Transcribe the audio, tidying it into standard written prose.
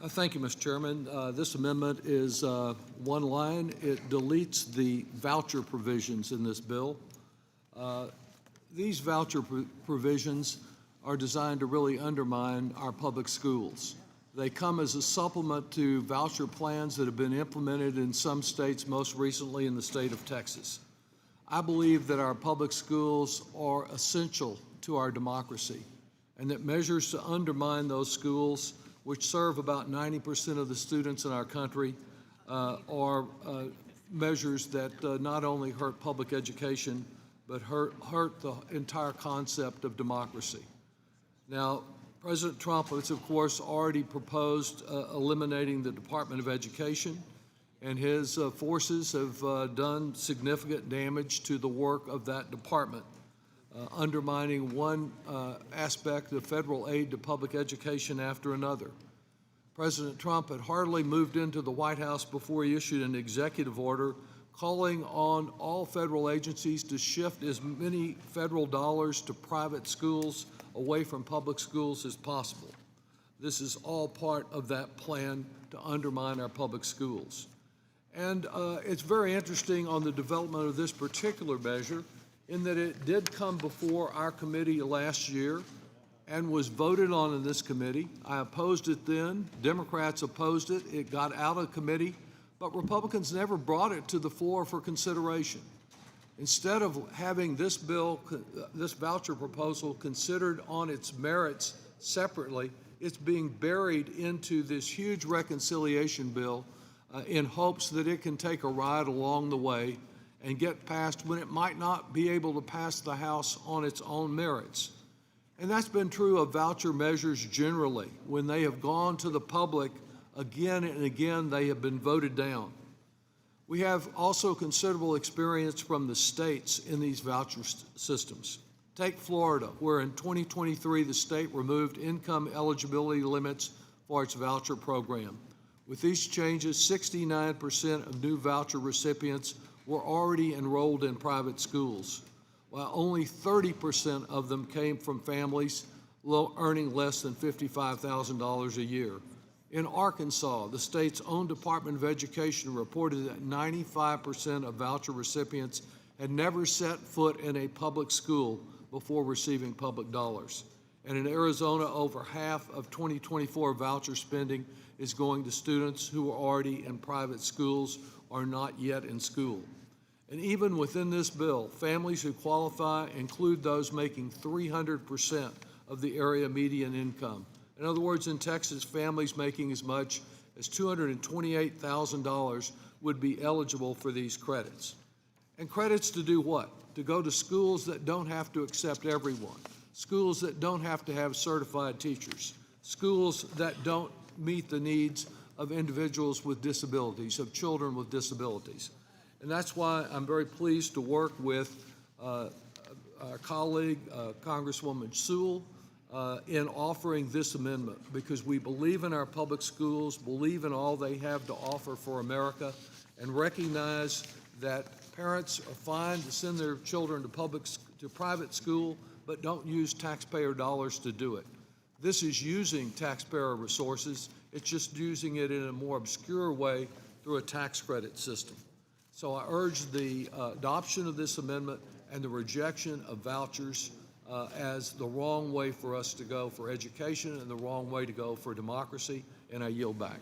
Thank you, Mr. Chairman. This amendment is one line. It deletes the voucher provisions in this bill. These voucher provisions are designed to really undermine our public schools. They come as a supplement to voucher plans that have been implemented in some states, most recently in the state of Texas. I believe that our public schools are essential to our democracy, and that measures to undermine those schools, which serve about 90% of the students in our country, are measures that not only hurt public education, but hurt the entire concept of democracy. Now, President Trump has, of course, already proposed eliminating the Department of Education, and his forces have done significant damage to the work of that department, undermining one aspect of federal aid to public education after another. President Trump had hardly moved into the White House before he issued an executive order calling on all federal agencies to shift as many federal dollars to private schools away from public schools as possible. This is all part of that plan to undermine our public schools. And it's very interesting on the development of this particular measure in that it did come before our committee last year and was voted on in this committee. I opposed it then. Democrats opposed it. It got out of committee, but Republicans never brought it to the floor for consideration. Instead of having this bill, this voucher proposal considered on its merits separately, it's being buried into this huge reconciliation bill in hopes that it can take a ride along the way and get passed when it might not be able to pass the House on its own merits. And that's been true of voucher measures generally. When they have gone to the public again and again, they have been voted down. We have also considerable experience from the states in these voucher systems. Take Florida, where in 2023 the state removed income eligibility limits for its voucher program. With these changes, 69% of new voucher recipients were already enrolled in private schools, while only 30% of them came from families earning less than $55,000 a year. In Arkansas, the state's own Department of Education reported that 95% of voucher recipients had never set foot in a public school before receiving public dollars. And in Arizona, over half of 2024 voucher spending is going to students who are already in private schools or not yet in school. And even within this bill, families who qualify include those making 300% of the area median income. In other words, in Texas, families making as much as $228,000 would be eligible for these credits. And credits to do what? To go to schools that don't have to accept everyone, schools that don't have to have certified teachers, schools that don't meet the needs of individuals with disabilities, of children with disabilities. And that's why I'm very pleased to work with our colleague, Congresswoman Sewell, in offering this amendment, because we believe in our public schools, believe in all they have to offer for America, and recognize that parents are fine to send their children to private school, but don't use taxpayer dollars to do it. This is using taxpayer resources. It's just using it in a more obscure way through a tax credit system. So I urge the adoption of this amendment and the rejection of vouchers as the wrong way for us to go for education and the wrong way to go for democracy, and I yield back.